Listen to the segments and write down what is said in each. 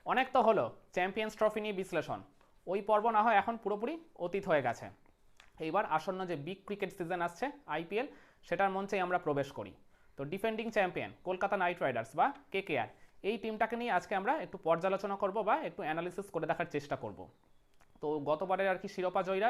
অনেক তো হলো চ্যাম্পিয়ন্স ট্রফি নিয়ে বিশ্লেষণ, ওই পর্ব না হয় এখন পুরোপুরি অতীত হয়ে গেছে। এইবার আসন্ন যে বিগ ক্রিকেট সিজন আসছে আইপিএল, সেটার মঞ্চেই আমরা প্রবেশ করি। তো defending champion Kolkata knight Riders বা কেকেআর, এই টিমটাকে নিয়ে আজকে আমরা একটু পর্যালোচনা করব বা একটু অ্যানালিসিস করে দেখার চেষ্টা করব। তো গতবারের আর কি শিরোপা জয়ীরা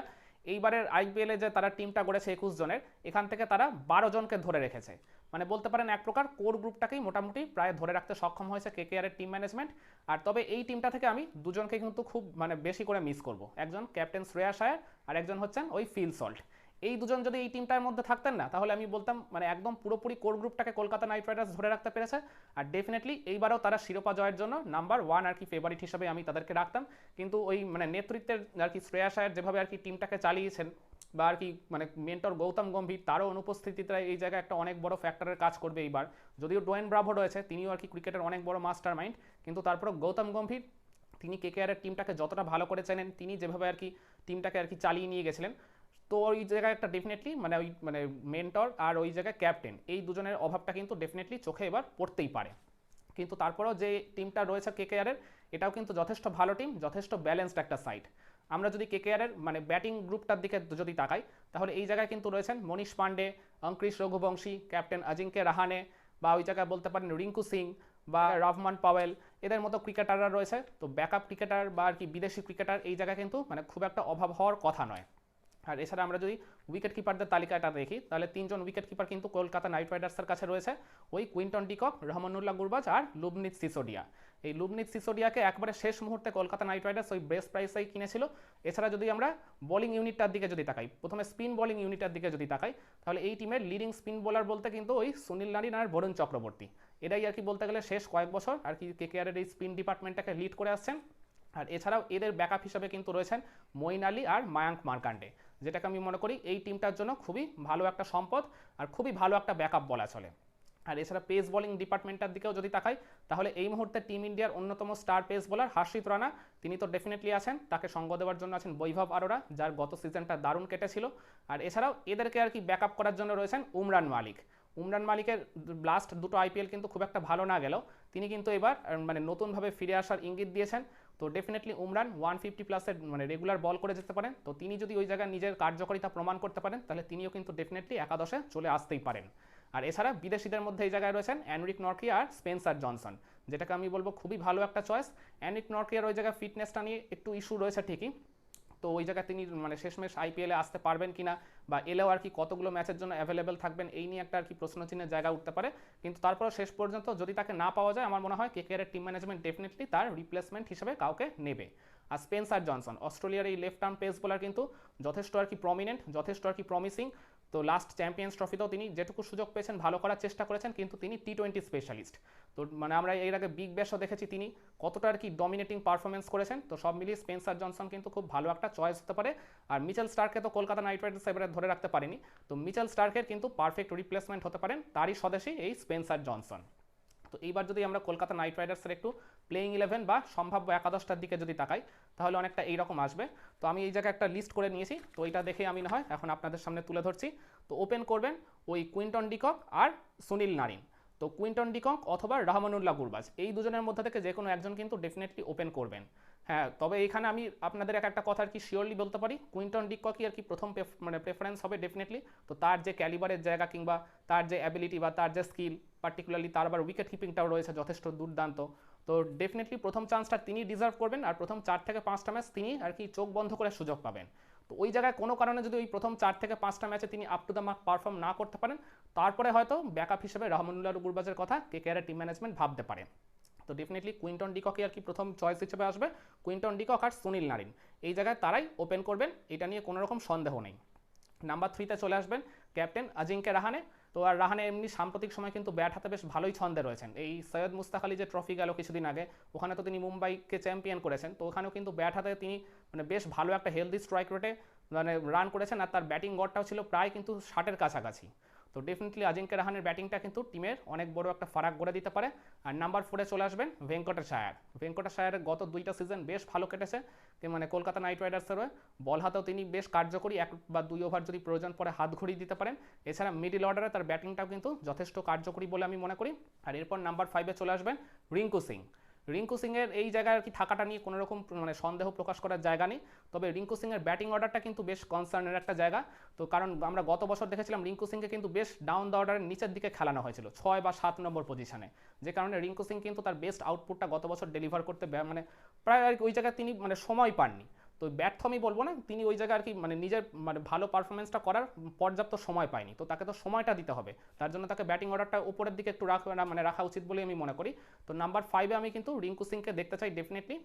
এইবারের আইপিএলে যে তারা টিমটা গড়েছে 21 জনের, এখান থেকে তারা 12 জনকে ধরে রেখেছে। মানে বলতে পারেন এক প্রকার কোর গ্রুপটাকেই মোটামুটি প্রায় ধরে রাখতে সক্ষম হয়েছে কেকেআরের টিম ম্যানেজমেন্ট। আর তবে এই টিমটা থেকে আমি দুজনকে কিন্তু খুব বেশি করে মিস করব। একজন ক্যাপ্টেন শ্রেয়াস আয়ার আর একজন হচ্ছেন ওই ফিল সল্ট। এই দুজন যদি এই টিমটার মধ্যে থাকতেন না, তাহলে আমি বলতাম একদম পুরোপুরি কোর গ্রুপটাকে কলকাতা নাইট রাইডার্স ধরে রাখতে পেরেছে। আর ডেফিনেটলি এইবারও তারা শিরোপা জয়ের জন্য নাম্বার 1 আর কি ফেভারিট হিসেবে আমি তাদেরকে রাখতাম। কিন্তু ওই নেতৃত্বের আর কি শ্রেয়াস আয়ার যেভাবে আর কি টিমটাকে চালিয়েছেন, বা আর কি মেন্টর গৌতম গম্ভীর তারও অনুপস্থিতিতে এই জায়গায় একটা অনেক বড় ফ্যাক্টরের কাজ করবে এইবার। যদিও ডোয়েন ব্রাভো রয়েছে, তিনিও আর কি ক্রিকেটের অনেক বড় মাস্টার মাইন্ড, কিন্তু তারপরও গৌতম গম্ভীর তিনি কেকেআরের টিমটাকে যতটা ভালো করে চেনেন, তিনি যেভাবে আর কি টিমটাকে আর কি চালিয়ে নিয়ে গেছিলেন, তো ওই জায়গায় একটা ডেফিনেটলি ওই মেন্টর আর ওই জায়গায় ক্যাপ্টেন, এই দুজনের অভাবটা কিন্তু ডেফিনেটলি চোখে এবার পড়তেই পারে। কিন্তু তারপরেও যে টিমটা রয়েছে কেকেআরের, এটাও কিন্তু যথেষ্ট ভালো টিম, যথেষ্ট ব্যালেন্সড একটা সাইড। আমরা যদি কেকেআরের ব্যাটিং গ্রুপটার দিকে যদি তাকাই, তাহলে এই জায়গায় কিন্তু রয়েছেন মনীষ পান্ডে, অঙ্কৃশ রঘুবংশী, ক্যাপ্টেন অজিঙ্ক্য রাহানে, বা ওই জায়গায় বলতে পারেন রিঙ্কু সিং বা রহমান পাওয়েল, এদের মতো ক্রিকেটাররা রয়েছে। তো ব্যাকআপ ক্রিকেটার বা আর কি বিদেশি ক্রিকেটার এই জায়গায় কিন্তু খুব একটা অভাব হওয়ার কথা নয়। আর এছাড়া আমরা যদি উইকেট কিপারদের তালিকাটা দেখি, তাহলে 3জন উইকেট কিপার কিন্তু কলকাতা নাইট রাইডার্সের কাছে রয়েছে। ওই কুইন্টন ডিকক, রহমানুল্লাহ গুরবাজ আর লুবনিত সিসোডিয়া। এই লুবনিত সিসোডিয়াকে একবারে শেষ মুহূর্তে কলকাতা নাইট রাইডার্স ওই বেস্ট প্রাইসেই কিনেছিল। এছাড়া যদি আমরা বোলিং ইউনিটটার দিকে যদি তাকাই, প্রথমে স্পিন বোলিং ইউনিটের দিকে যদি তাকাই, তাহলে এই টিমের লিডিং স্পিন বোলার বলতে কিন্তু ওই সুনীল নারিন আর বরুণ চক্রবর্তী। এরাই আর কি বলতে গেলে শেষ কয়েক বছর আর কি কেকেআরের এই স্পিন ডিপার্টমেন্টটাকে লিড করে আসছেন। আর এছাড়াও এদের ব্যাকআপ হিসাবে কিন্তু রয়েছেন মঈন আলী আর মায়াঙ্ক মার্কান্ডে, যেটাকে আমি মনে করি এই টিমটার জন্য খুবই ভালো একটা সম্পদ আর খুবই ভালো একটা ব্যাকআপ বলা চলে। আর এছাড়া পেস বোলিং ডিপার্টমেন্টের দিকেও যদি তাকাই, তাহলে এই মুহূর্তে টিম ইন্ডিয়ার অন্যতম স্টার পেস বোলার হর্ষিত রানা, তিনি তো ডেফিনেটলি আছেন। তাকে সঙ্গ দেওয়ার জন্য আছেন বৈভব আরোরা, যার গত সিজনটা দারুণ কেটেছিল। আর এছাড়াও এদেরকে আর কি ব্যাকআপ করার জন্য রয়েছেন উমরান মালিক। উমরান মালিকের লাস্ট দুটো আইপিএল কিন্তু খুব একটা ভালো না গেলেও তিনি কিন্তু এবার নতুনভাবে ফিরে আসার ইঙ্গিত দিয়েছেন। তো ডেফিনেটলি উমরান 150+ রেগুলার বল করে যেতে পারেন। তো তিনি যদি ওই জায়গায় নিজের কার্যকারিতা প্রমাণ করতে পারেন, তাহলে তিনিও কিন্তু ডেফিনেটলি একাদশে চলে আসতেই পারেন। আর এছাড়া বিদেশিদের মধ্যে এই জায়গায় রয়েছেন অ্যানরিক নরকি আর স্পেন্সার জনসন, যেটাকে আমি বলবো খুবই ভালো একটা চয়েস। অ্যানরিক নরকিয়ার ওই জায়গায় ফিটনেসটা নিয়ে একটু ইস্যু রয়েছে ঠিকই, তো ওই জায়গায় তিনি শেষমেশ আইপিএলে আসতে পারবেন কিনা, বা এলেও আর কি কতগুলো ম্যাচের জন্য অ্যাভেলেবেল থাকবেন, এই নিয়ে একটা আর কি প্রশ্নচিহ্নের জায়গা উঠতে পারে। কিন্তু তারপরে শেষ পর্যন্ত যদি তাকে না পাওয়া যায়, আমার মনে হয় কেকেআরের টিম ম্যানেজমেন্ট ডেফিনেটলি তার রিপ্লেসমেন্ট হিসেবে কাউকে নেবে। আর স্পেন্সার জনসন, অস্ট্রেলিয়ার এই লেফট আর্ম পেস বোলার কিন্তু যথেষ্ট আর কি প্রমিনেন্ট, যথেষ্ট আর কি প্রমিসিং। তো লাস্ট চ্যাম্পিয়ন্স ট্রফিতেও তিনি যেটুকু সুযোগ পেয়েছেন ভালো করার চেষ্টা করেছেন, কিন্তু তিনি টি20 স্পেশালিস্ট। তো আমরা এর আগে বিগ ব্যাশও দেখেছি তিনি কতটা আর কি ডমিনেটিং পারফরমেন্স করেছেন। তো সব মিলিয়ে স্পেন্সার জনসন কিন্তু খুব ভালো একটা চয়েস হতে পারে। আর মিচেল স্টার্ককে তো কলকাতা নাইট রাইডার্স এবারে ধরে রাখতে পারেনি, তো মিচেল স্টার্কের কিন্তু পারফেক্ট রিপ্লেসমেন্ট হতে পারেন তারই স্বদেশী এই স্পেন্সার জনসন। তো এইবার যদি আমরা কলকাতা নাইট রাইডার্সের একটু প্লেইং 11 বা সম্ভাব্য একাদশটার দিকে যদি তাকাই, তাহলে অনেকটা এইরকম আসবে। তো আমি এই জায়গায় একটা লিস্ট করে নিয়েছি, তো এটা দেখে আমি না হয় এখন আপনাদের সামনে তুলে ধরছি। তো ওপেন করবেন ওই কুইন্টন ডিকক আর সুনীল নারিন। তো কুইন্টন ডিকক অথবা রহমানুল্লাহ গুরবাজ, এই দুজনের মধ্যে থেকে যে কোনো একজন কিন্তু ডেফিনেটলি ওপেন করবেন। হ্যাঁ, তবে এইখানে আমি আপনাদের একটা কথা আর কি শিওরলি বলতে পারি, কুইন্টন ডিককই আর কি প্রথম প্রেফারেন্স হবে ডেফিনেটলি। তো তার যে ক্যালিবারের জায়গা কিংবা তার যে অ্যাবিলিটি বা তার যে স্কিল, পার্টিকুলারলি তার আবার উইকেট কিপিংটাও রয়েছে যথেষ্ট দুর্দান্ত। তো ডেফিনেটলি প্রথম চান্সটা তিনি ডিজার্ভ করবেন, আর প্রথম 4 থেকে 5টা ম্যাচ তিনি আর কি চোখ বন্ধ করে সুযোগ পাবেন। তো ওই জায়গায় কোনো কারণে যদি ওই প্রথম 4 থেকে 5টা ম্যাচে তিনি up to the mark perform না করতে পারেন, তারপরে হয়তো ব্যাকআপ হিসেবে রহমানুল্লাহ গুরবাজের কথা কেকেআরের টিম ম্যানেজমেন্ট ভাবতে পারে। তো ডেফিনেটলি কুইন্টন ডিককই আর কি প্রথম চয়েস হিসেবে আসবে। কুইন্টন ডিকক আর সুনীল নারিন, এই জায়গায় তারাই ওপেন করবেন, এটা নিয়ে কোনো রকম সন্দেহ নেই। নাম্বার 3তে চলে আসবেন ক্যাপ্টেন অজিঙ্ক্য রাহানে। তো আর রাহানে এমনি সাম্প্রতিক সময় কিন্তু ব্যাট হাতে বেশ ভালোই ছন্দে রয়েছেন। এই সৈয়দ মুস্তাক আলী যে ট্রফি গেল কিছুদিন আগে, ওখানে তো তিনি মুম্বাইকে চ্যাম্পিয়ন করেছেন। তো ওখানেও কিন্তু ব্যাট হাতে তিনি বেশ ভালো একটা হেলদি স্ট্রাইক রেটে রান করেছেন, আর তার ব্যাটিং গড়টাও ছিল প্রায় কিন্তু 60-এর কাছাকাছি। তো ডেফিনেটলি অজিঙ্ক্য রাহানের ব্যাটিংটা কিন্তু টিমের অনেক বড় একটা ফারাক গড়ে দিতে পারে। আর নাম্বার 4-এ চলে আসবেন ভেঙ্কটেশ আয়ার। ভেঙ্কটেশ আয়ারের গত 2টা সিজন বেশ ভালো কেটেছে, কলকাতা নাইট রাইডার্সের হয়ে বল হাতেও তিনি বেশ কার্যকরী, 1 বা 2 ওভার যদি প্রয়োজন পড়ে হাত ঘড়িয়ে দিতে পারেন। এছাড়া মিডল অর্ডারে তার ব্যাটিংটাও কিন্তু যথেষ্ট কার্যকরী বলে আমি মনে করি। আর এরপর নাম্বার 5-এ চলে আসবেন রিঙ্কু সিং। রিঙ্কু সিংয়ের এই জায়গায় আর কি থাকাটা নিয়ে কোনো রকম মানে সন্দেহ প্রকাশ করার জায়গা নেই। তবে রিঙ্কু সিংয়ের ব্যাটিং অর্ডারটা কিন্তু বেশ কনসার্নের একটা জায়গা। তো কারণ আমরা গত বছর দেখেছিলাম রিঙ্কু সিংকে কিন্তু বেশ ডাউন দ্য অর্ডারের নিচের দিকে খেলানো হয়েছিল 6 বা 7 নম্বর পজিশনে, যে কারণে রিঙ্কু সিং কিন্তু তার বেস্ট আউটপুটটা গত বছর ডেলিভার করতে মানে প্রায় আর কি ওই জায়গায় তিনি মানে সময় পাননি। তো ব্যর্থ আমি বলবো না, তিনি ওই জায়গায় আর কি মানে নিজের মানে ভালো পারফরমেন্সটা করার পর্যাপ্ত সময় পায়নি। তো তাকে তো সময়টা দিতে হবে, তার জন্য তাকে ব্যাটিং অর্ডারটা উপরের দিকে একটু রাখা উচিত বলে আমি মনে করি। তো নাম্বার 5-এ আমি কিন্তু রিঙ্কু সিংকে দেখতে চাই ডেফিনেটলি।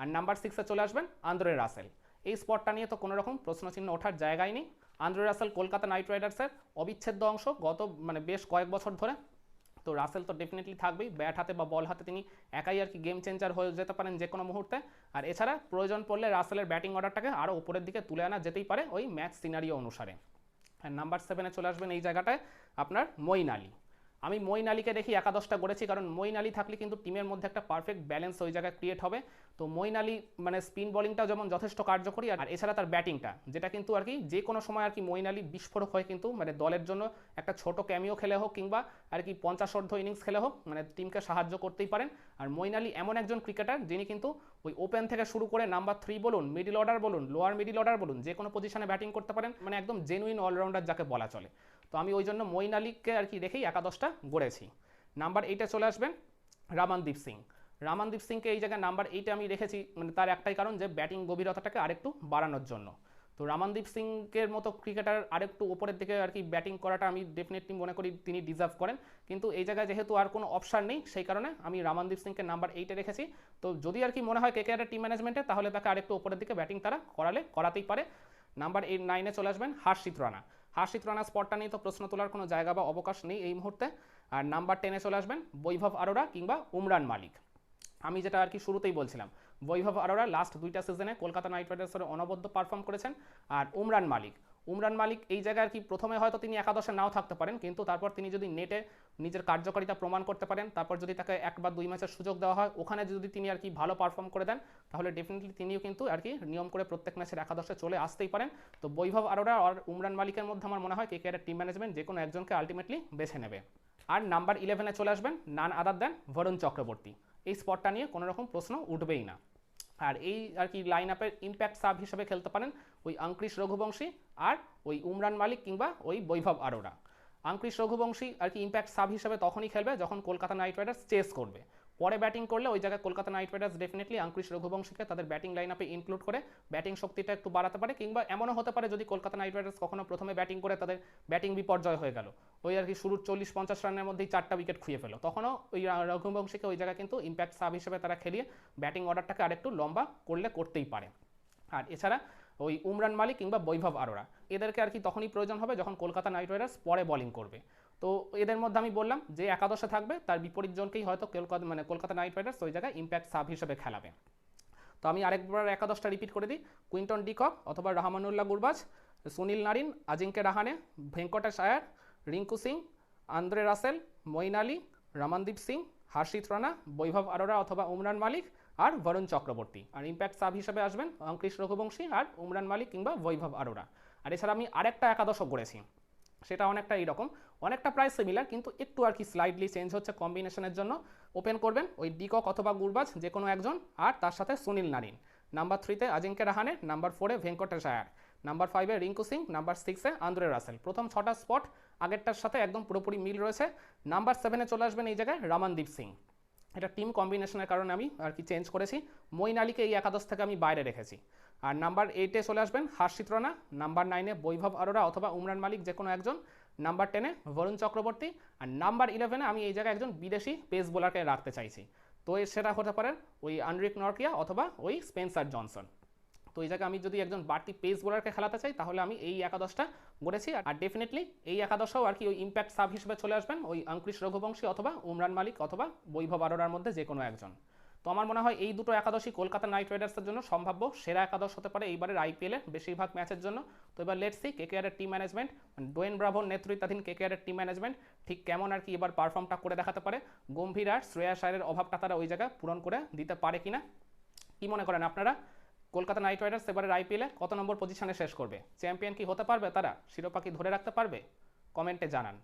আর নাম্বার 6-এ চলে আসবেন আন্দ্রে রাসেল। এই স্পটটা নিয়ে তো কোনো রকম প্রশ্নচিহ্ন ওঠার জায়গাই নেই। আন্দ্রে রাসেল কলকাতা নাইট রাইডার্সের অবিচ্ছেদ্য অংশ গত মানে বেশ কয়েক বছর ধরে। তো রাসেল তো ডেফিনেটলি থাকবেই, ব্যাট হাতে বা বল হাতে তিনি একাই আর কি গেম চেঞ্জার হয়ে যেতে পারেন যে কোনো মুহূর্তে। আর এছাড়া প্রয়োজন পড়লে রাসেলের ব্যাটিং অর্ডারটাকে আরও উপরের দিকে তুলে আনা যেতেই পারে ওই ম্যাচ সিনারিও অনুসারে। আর নাম্বার 7-এ চলে আসবেন এই জায়গাটায় আপনার মঈন আলী। আমি মঈন আলীকে দেখি একাদশটা গড়েছি, কারণ মঈন আলী থাকলে কিন্তু টিমের মধ্যে একটা পারফেক্ট ব্যালেন্স ওই জায়গায় ক্রিয়েট হবে। তো মঈন আলী মানে স্পিন বোলিংটাও যেমন যথেষ্ট কার্যকরী, আর এছাড়া তার ব্যাটিংটা যেটা কিন্তু আর কি যে কোনো সময় আর কি মঈন আলী বিস্ফোরক হয় কিন্তু মানে দলের জন্য একটা ছোট ক্যামিও খেলে হোক কিংবা আর কি 50 ইনিংস খেলে হোক মানে টিমকে সাহায্য করতেই পারেন। আর মঈন আলী এমন একজন ক্রিকেটার যিনি কিন্তু ওই ওপেন থেকে শুরু করে নাম্বার 3 বলুন, মিডিল অর্ডার বলুন, লোয়ার মিডিল অর্ডার বলুন, যে কোনো পজিশনে ব্যাটিং করতে পারেন, মানে একদম জেনুইন অলরাউন্ডার যাকে বলা চলে। তো আমি ওই জন্য মঈন আলীকে আর কি রেখেই একাদশটা গড়েছি। নাম্বার 8-এ চলে আসবেন রামানদীপ সিং। রামানদীপ সিংকে এই জায়গায় নাম্বার 8-এ আমি রেখেছি, মানে তার একটাই কারণ যে ব্যাটিং গভীরতাটাকে আরেকটু বাড়ানোর জন্য। তো রামানদীপ সিংয়ের মতো ক্রিকেটার আরেকটু ওপরের দিকে আর কি ব্যাটিং করাটা আমি ডেফিনেটলি মনে করি তিনি ডিজার্ভ করেন, কিন্তু এই জায়গায় যেহেতু আর কোনো অপশান নেই সেই কারণে আমি রামানদীপ সিংকে নাম্বার 8-এ রেখেছি। তো যদি আর কি মনে হয় কেকেআরের টিম ম্যানেজমেন্টে, তাহলে তাকে আরেকটু ওপরের দিকে ব্যাটিং তারা করাতেই পারে। নাম্বার 9-এ চলে আসবেন হর্ষিত রানা। হর্ষিত রানা স্পটটা নিয়ে তো প্রশ্ন তোলার কোনো জায়গা বা অবকাশ নেই এই মুহূর্তে। আর নাম্বার 10-এ চলে আসবেন বৈভব আরোরা কিংবা উমরান মালিক। আমি যেটা আর কি শুরুতেই বলছিলাম, বৈভব আরোরা লাস্ট 2টা সিজনে কলকাতা নাইট রাইডার্সের অনবদ্য পারফর্ম করেছেন। আর উমরান মালিক এই জায়গায় আর কি প্রথমে হয়তো তিনি একাদশে নাও থাকতে পারেন, কিন্তু তারপর তিনি যদি নেটে নিজের কার্যকারিতা প্রমাণ করতে পারেন, তারপর যদি তাকে 1 বা 2 ম্যাচের সুযোগ দেওয়া হয়, ওখানে যদি তিনি আর কি ভালো পারফর্ম করে দেন, তাহলে ডেফিনেটলি তিনিও কিন্তু আর কি নিয়ম করে প্রত্যেক ম্যাচের একাদশে চলে আসতেই পারেন। তো বৈভব আরোরা আর উমরান মালিকের মধ্যে আমার মনে হয় কেকেআরের টিম ম্যানেজমেন্ট যে কোনো একজনকে আলটিমেটলি বেছে নেবে। আর নাম্বার 11-এ চলে আসবেন নান আদার দেন বরুণ চক্রবর্তী। এই স্পটটা নিয়ে কোনো রকম প্রশ্ন উঠবেই না। আর এই আর কি লাইন আপের ইম্প্যাক্ট সাব হিসেবে খেলতে পারেন ওই অঙ্কৃশ রঘুবংশী আর ওই উমরান মালিক কিংবা ওই বৈভব আরোরা। অঙ্কৃশ রঘুবংশী আর কি ইম্প্যাক্ট সাব হিসেবে তখনই খেলবে যখন কলকাতা নাইট রাইডার্স চেস করবে, পরে ব্যাটিং করলে ওই জায়গায় Kolkata knight riders definitely Angkrish রঘুবংশীকে তাদের ব্যাটিং লাইন আপে ইনক্লুড করে ব্যাটিং শক্তিটা একটু বাড়াতে পারে। কিংবা এমনও হতে পারে যদি কলকাতা নাইট রাইডার্স কখনো প্রথমে ব্যাটিং করে তাদের ব্যাটিং বিপর্যয় হয়ে গেল, ওই আর কি শুরুর 40-50 রানের মধ্যেই 4টা উইকেট খুঁয়ে ফেলো, তখনও ওই রঘুবংশীকে ওই জায়গায় কিন্তু ইম্প্যাক্ট সাব হিসেবে তারা খেলিয়ে ব্যাটিং অর্ডারটাকে আরেকটু লম্বা করতেই পারে। আর এছাড়া ওই উমরান মালিক কিংবা বৈভব আরোরা এদেরকে আর কি তখনই প্রয়োজন হবে যখন কলকাতা নাইট রাইডার্স পরে বোলিং করবে। তো এদের মধ্যে আমি বললাম যে একাদশে থাকবে তার বিপরীত জনকেই হয়তো কলকাতা নাইট রাইডার্স ওই জায়গায় ইম্প্যাক্ট সাব হিসেবে খেলাবে। তো আমি আরেকবার একাদশটা রিপিট করে দিই, কুইন্টন ডিকক অথবা রহমানুল্লাহ গুরবাজ, সুনীল নারিন, আজিঙ্কে রাহানে, ভেঙ্কটেশ আয়ার, রিঙ্কু সিং, আন্দ্রে রাসেল, মঈন আলী, রমনদীপ সিং, হর্ষিত রানা, বৈভব আরোরা অথবা উমরান মালিক আর বরুণ চক্রবর্তী। আর ইম্প্যাক্ট সাব হিসেবে আসবেন অঙ্কৃশ রঘুবংশী আর উমরান মালিক কিংবা বৈভব আরোরা। আর এছাড়া আমি আরেকটা একাদশও গড়েছি, সেটা অনেকটা এইরকম, অনেকটা প্রায় সিমিলার, কিন্তু একটু আর কি স্লাইডলি চেঞ্জ হচ্ছে কম্বিনেশনের জন্য। ওপেন করবেন ওই ডিকক অথবা গুরবাজ যে কোনো একজন, আর তার সাথে সুনীল নারিন। নাম্বার 3-তে আজিঙ্কে রাহানে, নাম্বার 4-এ ভেঙ্কটেশ আয়ার, নাম্বার 5-এ রিঙ্কু সিং, নাম্বার 6-এ আন্দ্রে রাসেল। প্রথম 6টা স্পট আগেরটার সাথে একদম পুরোপুরি মিল রয়েছে। নাম্বার 7-এ চলে আসবেন এই জায়গায় রমনদীপ সিং। এটা টিম কম্বিনেশনের কারণে আমি আর কি চেঞ্জ করেছি, মঈন আলীকে এই একাদশ থেকে আমি বাইরে রেখেছি। আর নাম্বার 8-এ চলে আসবেন হর্ষিত রানা, নাম্বার 9-এ বৈভব আরোরা অথবা উমরান মালিক যে কোনো একজন, নাম্বার 10-এ বরুণ চক্রবর্তী, আর নাম্বার 11-এ আমি এই জায়গায় একজন বিদেশি পেস বোলারকে রাখতে চাইছি। তো সেটা হতে পারে ওই আন্ড্রিক নরকিয়া অথবা ওই স্পেন্সার জনসন। তো এই জায়গায় আমি যদি একজন বাড়তি পেস বোলারকে খেলাতে চাই তাহলে আমি এই একাদশটা গড়েছি। আর ডেফিনেটলি এই একাদশও আর কি ওই ইম্প্যাক্ট সাব হিসেবে চলে আসবেন ওই অঙ্কৃশ রঘুবংশী অথবা উমরান মালিক অথবা বৈভব আরোরার মধ্যে যে কোনো একজন। তো আমার মনে হয় এই দুটো একাদশই কলকাতা নাইট রাইডার্সের জন্য সম্ভাব্য সেরা একাদশ হতে পারে এইবারের আইপিএলের বেশিরভাগ ম্যাচের জন্য। তো এবার লেটস সি কেকেআরের টিম ম্যানেজমেন্ট, ডোয়েন ব্রাভোর নেতৃত্বাধীন কেকেআরের টিম ম্যানেজমেন্ট ঠিক কেমন আর কি এবার পারফর্মটা করে দেখাতে পারে। গম্ভীর আর শ্রেয়াস আয়ারের অভাবটা তারা ওই জায়গায় পূরণ করে দিতে পারে কিনা, কি মনে করেন আপনারা? কলকাতা নাইট রাইডার্স এবারের আইপিএলে কত নম্বর পজিশনে শেষ করবে? চ্যাম্পিয়ন কি হতে পারবে তারা? শিরোপা কি ধরে রাখতে পারবে? কমেন্টে জানান।